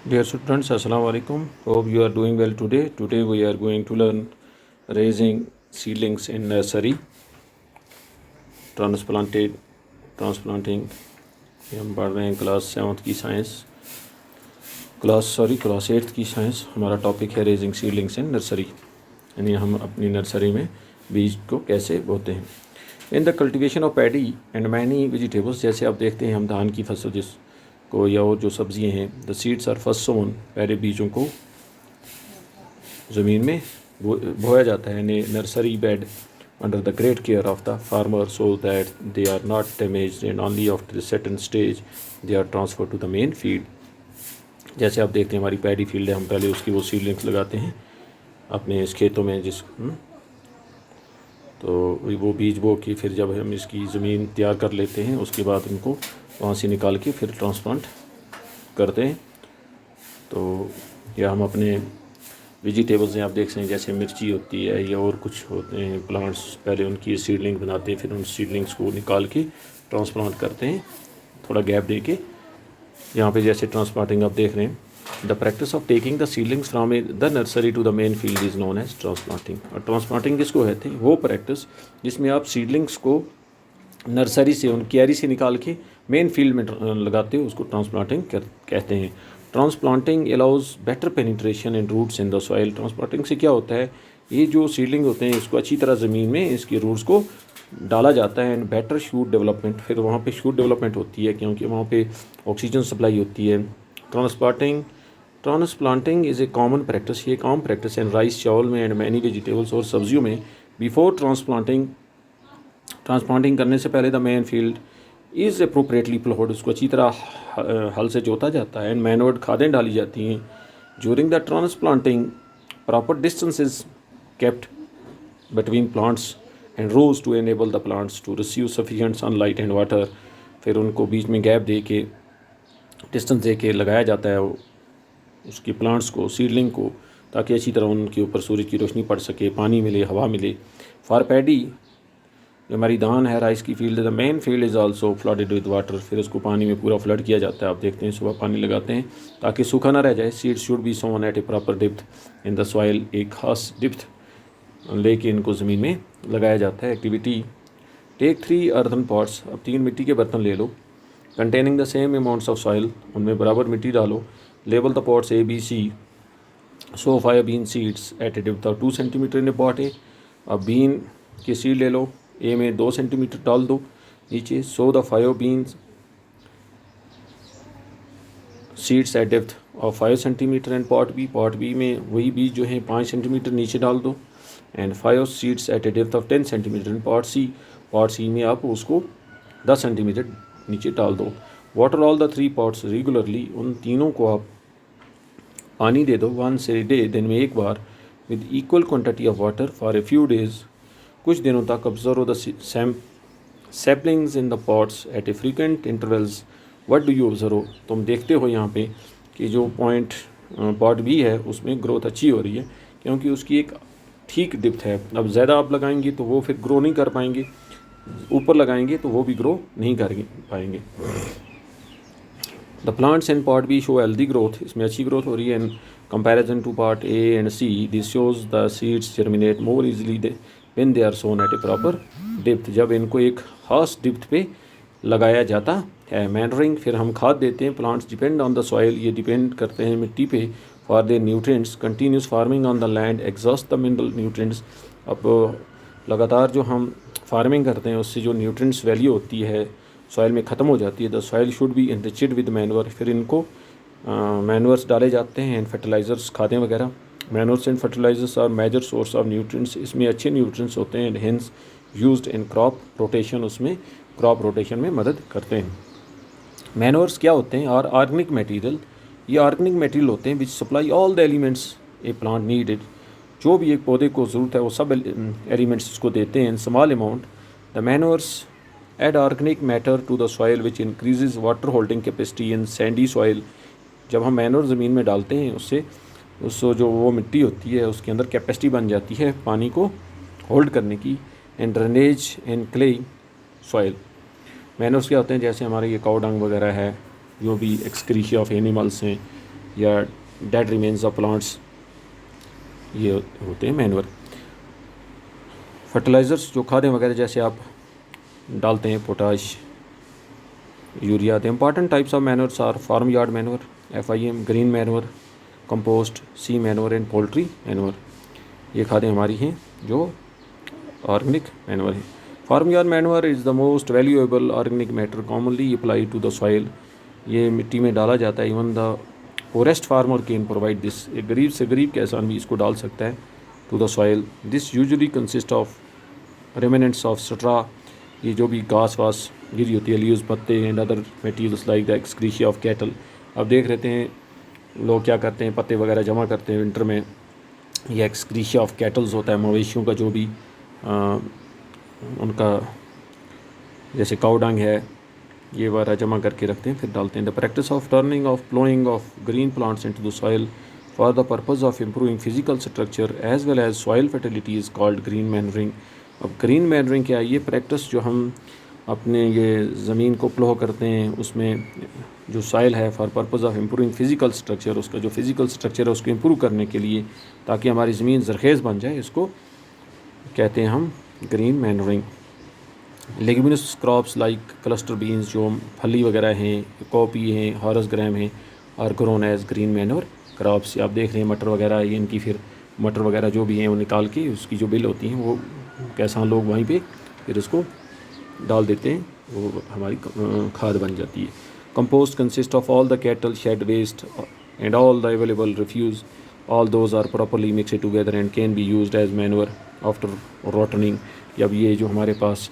Dear students, Assalamu alaikum. Hope you are doing well today. Today we are going to learn raising seedlings in nursery, transplanting. हम पढ़ रहे हैं class 7 की science class 8 की science. हमारा topic है raising seedlings in nursery, यानी हम अपनी नर्सरी में बीज को कैसे बोते हैं। In the cultivation of paddy and many vegetables, जैसे आप देखते हैं हम धान की फसल जिसको या और जो सब्जियां हैं, the seeds are first sown, पहले बीजों को ज़मीन में बोया जाता है यानी nursery bed under the great care of the farmer so that they are not damaged and only after the certain stage they are transfer to the main field. जैसे आप देखते हैं हमारी पैडी फील्ड है, हम पहले उसकी वो सीडलिंग्स लगाते हैं अपने इस खेतों में तो वो बीज बो के फिर जब हम इसकी ज़मीन तैयार कर लेते हैं उसके बाद उनको वहाँ से निकाल के फिर ट्रांसप्लांट करते हैं। तो या हम अपने वेजिटेबल्स हैं, आप देख सकते हैं जैसे मिर्ची होती है या और कुछ होते हैं प्लांट्स, पहले उनकी सीडलिंग बनाते हैं फिर उन सीडलिंग्स को निकाल के ट्रांसप्लांट करते हैं थोड़ा गैप दे के। यहाँ पे जैसे ट्रांसप्लांटिंग आप देख रहे हैं, the practice of taking the seedlings from the nursery to the main field is known as transplanting. और ट्रांसप्लांटिंग किसको कहते हैं? वो प्रैक्टिस जिसमें आप सीडलिंग्स को नर्सरी से उन क्यारी से निकाल के मेन फील्ड में लगाते हो, उसको ट्रांसप्लांटिंग कहते हैं। Transplanting allows better penetration in roots in the soil. Transplanting से क्या होता है, ये जो सीडलिंग होते हैं इसको अच्छी तरह ज़मीन में इसके रूट्स को डाला जाता है एंड बेटर शूट डेवलपमेंट, फिर वहाँ पे शूट डेवलपमेंट होती है क्योंकि वहाँ पे ऑक्सीजन सप्लाई होती है। Transplanting is a common practice, ये एक आम प्रैक्टिस है राइस चावल में एंड मैनी वेजिटेबल्स और सब्जियों में। बिफोर ट्रांसप्लांटिंग करने से पहले the main field is appropriately ploughed, उसको अच्छी तरह हल से जोता जाता है एंड मैनोर्ड खादें डाली जाती हैं। During the transplanting proper distance is kept between plants and rows to enable the plants to receive sufficient sunlight and water. फिर उनको बीच में गैप दे के डिस्टेंस दे के लगाया जाता है उसकी प्लांट्स को, सीडलिंग को, ताकि अच्छी तरह उनके ऊपर सूरज की रोशनी पड़ सके, पानी मिले, हवा मिले। फॉर पैडी, जो हमारी धान है राइस की field, the main field is also flooded with water, फिर उसको पानी में पूरा फ्लड किया जाता है। आप देखते हैं सुबह पानी लगाते हैं ताकि सूखा ना रह जाए। Seeds should be sown at a proper depth in the soil, एक खास डिप्थ लेके इनको ज़मीन में लगाया जाता है। एक्टिविटी, टेक 3 अर्थन पॉट्स, अब 3 मिट्टी के बर्तन ले लो, containing the same amounts of soil, उनमें बराबर मिट्टी डालो। Label the pots A B C, so 5 bean seeds at a depth of 2 centimetre in a pot A. अब बीन के सीड ले लो, ए में 2 सेंटीमीटर डाल दो नीचे। So the 5 beans seeds at depth of 5 centimetre and pot B में वही बीज जो है 5 सेंटीमीटर नीचे डाल दो and 5 seeds at a depth of 10 centimetre and pot C में आप उसको 10 सेंटीमीटर नीचे डाल दो। Water all the 3 pots regularly, उन तीनों को आप पानी दे दो वंस ए डे, दिन में एक बार, with equal quantity of water for a few days, कुछ दिनों तक। Observe the saplings in the pots at a frequent intervals. What do you observe, तुम देखते हो यहाँ पे कि जो पॉट भी है उसमें ग्रोथ अच्छी हो रही है क्योंकि उसकी एक ठीक डिप्थ है। अब ज़्यादा आप लगाएंगे तो वो फिर ग्रो नहीं कर पाएंगे, ऊपर लगाएंगे तो वो भी ग्रो नहीं कर पाएंगे। The plants in pot B show healthy growth, इसमें अच्छी ग्रोथ हो रही है in comparison to part A and C. This shows the seeds germinate more easily when they are sown at a proper depth, जब इनको एक खास depth पे लगाया जाता है। मैनरिंग, फिर हम खाद देते हैं। Plants depend on the soil, ये डिपेंड करते हैं मिट्टी पे for their nutrients. Continuous farming on the land exhaust the mineral nutrients, अब लगातार जो हम फार्मिंग करते हैं उससे जो न्यूट्रिएंट्स वैल्यू होती है सॉइल में ख़त्म हो जाती है। The soil should be enriched with manoeuvre, फिर इनको मैनवर्स डाले जाते हैं एंड फर्टिलाइज़र्स, खादें वगैरह। Manures and fertilizers are major source of nutrients, इसमें अच्छे न्यूट्रिएंट्स होते हैं and hence used in crop rotation, उसमें क्रॉप रोटेशन में मदद करते हैं। मैनवर्स क्या होते हैं? ऑर्गेनिक मटेरियल, ये ऑर्गेनिक मटेरियल होते हैं which supply all the elements a plant needed, जो भी एक पौधे को ज़रूरत है वो सब एलिमेंट्स इसको देते हैं in small amount. The manures add organic matter to the soil which increases water holding capacity in sandy soil. जब हम मैनवर ज़मीन में डालते हैं उससे जो वो मिट्टी होती है उसके अंदर कैपेसिटी बन जाती है पानी को होल्ड करने की। And drainage in clay soil, manners क्या होते हैं? जैसे हमारे ये काउ डंग वगैरह है, जो भी एक्सक्रीशिया ऑफ एनिमल्स हैं या डेड रिमेन्स ऑफ प्लांट्स, ये होते हैं मैनवर। फर्टिलाइज़र्स जो खादें वगैरह जैसे आप डालते हैं, potash, urea. The important types of manures are farm yard manure, FIM, green manure, compost, sea manure and poultry manure. ये खादें हमारी हैं जो ऑर्गेनिक मैनवर हैं। Farm yard manure is the most valuable organic matter commonly applied to the soil. ये मिट्टी में डाला जाता है। Even the poorest farmer can provide this. एक गरीब से गरीब किसान भी इसको डाल सकता है to the soil. This usually consist of remnants of straw, ये जो भी घास वास गिरी होती है, लीव्स, पत्ते and other materials like the excreta of cattle. अब देख रहते हैं लोग क्या करते हैं, पत्ते वगैरह जमा करते हैं विंटर में। ये एक्सक्रीशिया ऑफ कैटल्स होता है, मवेशियों का जो भी उनका जैसे काउडंग है, ये वाला जमा करके रखते हैं फिर डालते हैं। The practice of turning of ploughing of green plants into the soil for the purpose of improving physical structure as well as soil fertility is called green manuring. अब ग्रीन मैनरिंग क्या है? ये प्रैक्टिस जो हम अपने ये ज़मीन को प्लो करते हैं, उसमें जो सॉइल है for purpose of improving physical structure, उसका जो फिजिकल स्ट्रक्चर है उसको इम्प्रूव करने के लिए, ताकि हमारी ज़मीन ज़रखेज़ बन जाए, इसको कहते हैं हम green manuring. Leguminous crops like cluster beans, जो फली वगैरह हैं, कॉपी हैं, हॉरस ग्राम हैं, और grown as green manure crops. आप देख रहे हैं मटर वगैरह, ये इनकी फिर मटर वगैरह जो भी हैं वो निकाल के उसकी जो बिल होती हैं वो किसान लोग वहीं पे फिर उसको डाल देते हैं, वो हमारी खाद बन जाती है। Compost consist of all the cattle shed waste and all the available refuse, all those are properly mixed together and can be used as manure after rotting. अब ये जो हमारे पास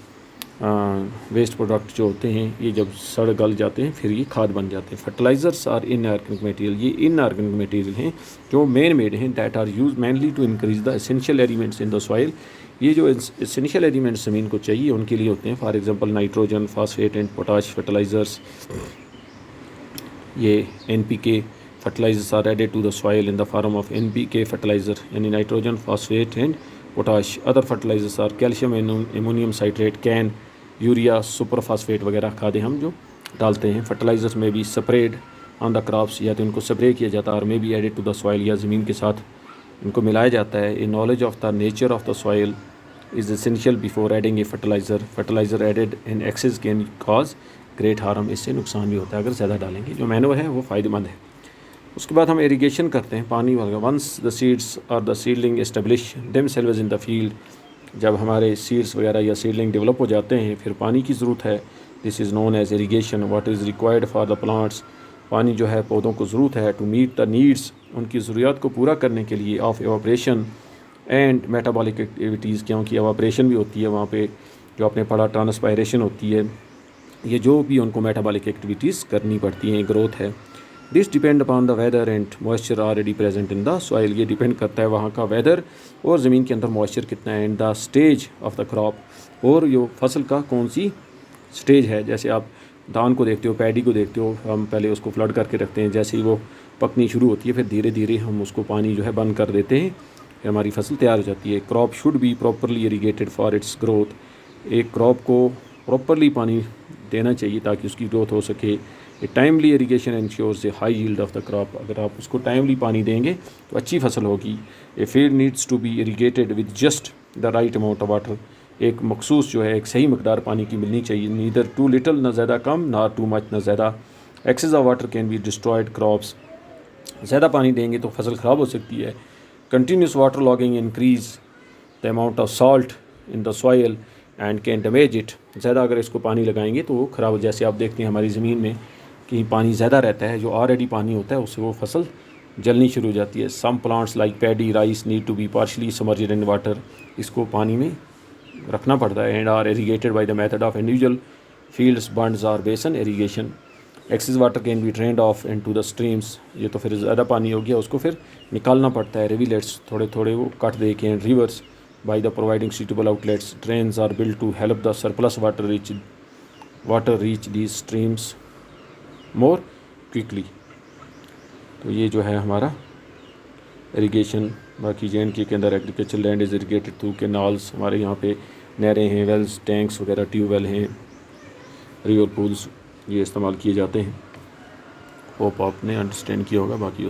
वेस्ट प्रोडक्ट जो होते हैं, ये जब सड़ गल जाते हैं फिर ये खाद बन जाते हैं। फर्टिलाइज़र्स आर इनऑर्गेनिक मटेरियल, ये इनऑर्गेनिक मटेरियल हैं जो मैन मेड हैं, that are use mainly to increase the essential elements in the soil. ये जो एसेंशियल एलिमेंट्स ज़मीन को चाहिए उनके लिए होते हैं। For example nitrogen, phosphate and potash fertilizers. ये NPK fertilizers are added to the soil in the form of NPK fertilizer, यानी nitrogen, phosphate and potash. Other fertilizers are calcium, ammonium citrate, CAN, urea, super phosphate वगैरह खादें हम जो डालते हैं। Fertilisers में भी स्प्रेड ऑन द क्रॉप्स, या तो इनको स्प्रे किया जाता है और may be added to the soil, या ज़मीन के साथ इनको मिलाया जाता है। A knowledge of the nature of the soil is essential before adding a fertilizer. Fertilizer added in excess can cause great harm, इससे नुकसान भी होता है अगर ज़्यादा डालेंगे। जो मैनवर है वो फ़ायदेमंद है। उसके बाद हम इरीगेशन करते हैं, पानी वगैरह। वंस द सीड्स और the seedling establish themselves in the field, जब हमारे सीड्स वगैरह या सीडलिंग डेवलप हो जाते हैं फिर पानी की ज़रूरत है। This is known as irrigation. What is required for the plants, पानी जो है पौधों को ज़रूरत है टू मीट द नीड्स, उनकी ज़रूरियात को पूरा करने के लिए, of evaporation and metabolic activities, क्योंकि एवापरेशन भी होती है वहाँ पे, जो आपने पढ़ा ट्रांसपायरेशन होती है, ये जो भी उनको मेटाबॉलिक एक्टिविटीज़ करनी पड़ती हैं, ग्रोथ है। This depend upon the weather and moisture already present in the soil. ये डिपेंड करता है वहाँ का वेदर और ज़मीन के अंदर मॉइस्चर कितना है, and the stage of the crop, और यो फसल का कौन सी स्टेज है। जैसे आप धान को देखते हो, पैडी को देखते हो, हम पहले उसको फ्लड करके रखते हैं, जैसे ही वो पकनी शुरू होती है फिर धीरे धीरे हम उसको पानी जो है बंद कर देते हैं, फिर हमारी फसल तैयार हो जाती है। Crop should be properly irrigated for its growth. एक क्रॉप को प्रॉपरली पानी देना चाहिए ताकि उसकी ग्रोथ हो सके। A timely irrigation ensures a high yield of the crop. अगर आप उसको टाइमली पानी देंगे तो अच्छी फसल होगी। A field needs to be irrigated with just the right amount of water. एक मखसूस जो है एक सही मकदार पानी की मिलनी चाहिए, नीदर टू लिटल, ना ज़्यादा कम, ना टू मच, ना ज़्यादा। Excess of water can be destroyed crops. ज़्यादा पानी देंगे तो फसल ख़राब हो सकती है। Continuous water logging increase the amount of salt in the soil and can damage it. ज़्यादा अगर इसको पानी लगाएंगे तो वो ख़राब हो, जैसे आप देखते हैं हमारी ज़मीन में कहीं पानी ज़्यादा रहता है, जो ऑलरेडी पानी होता है उससे वो फसल जलनी शुरू हो जाती है। Some plants like paddy, rice need to be partially submerged in water. इसको पानी में रखना पड़ता है। And are irrigated by the method of individual fields, bunds और basin irrigation. Excess water can be drained off into the streams. ये तो फिर ज़्यादा पानी हो गया, उसको फिर निकालना पड़ता है। रिविलेट्स थोड़े थोड़े वो कट दे के, and reverse by the providing suitable outlets. Drains are built to help the surplus water reach these streams more quickly. तो ये जो है हमारा इरीगेशन। बाकी JNK के अंदर agriculture land is irrigated through canals. हमारे यहाँ पे नहरें हैं, वेल्स, टैंक्स वगैरह, ट्यूबवेल हैं, रिवर पूल्स, ये इस्तेमाल किए जाते हैं। होप आपने अंडरस्टैंड किया होगा। बाकी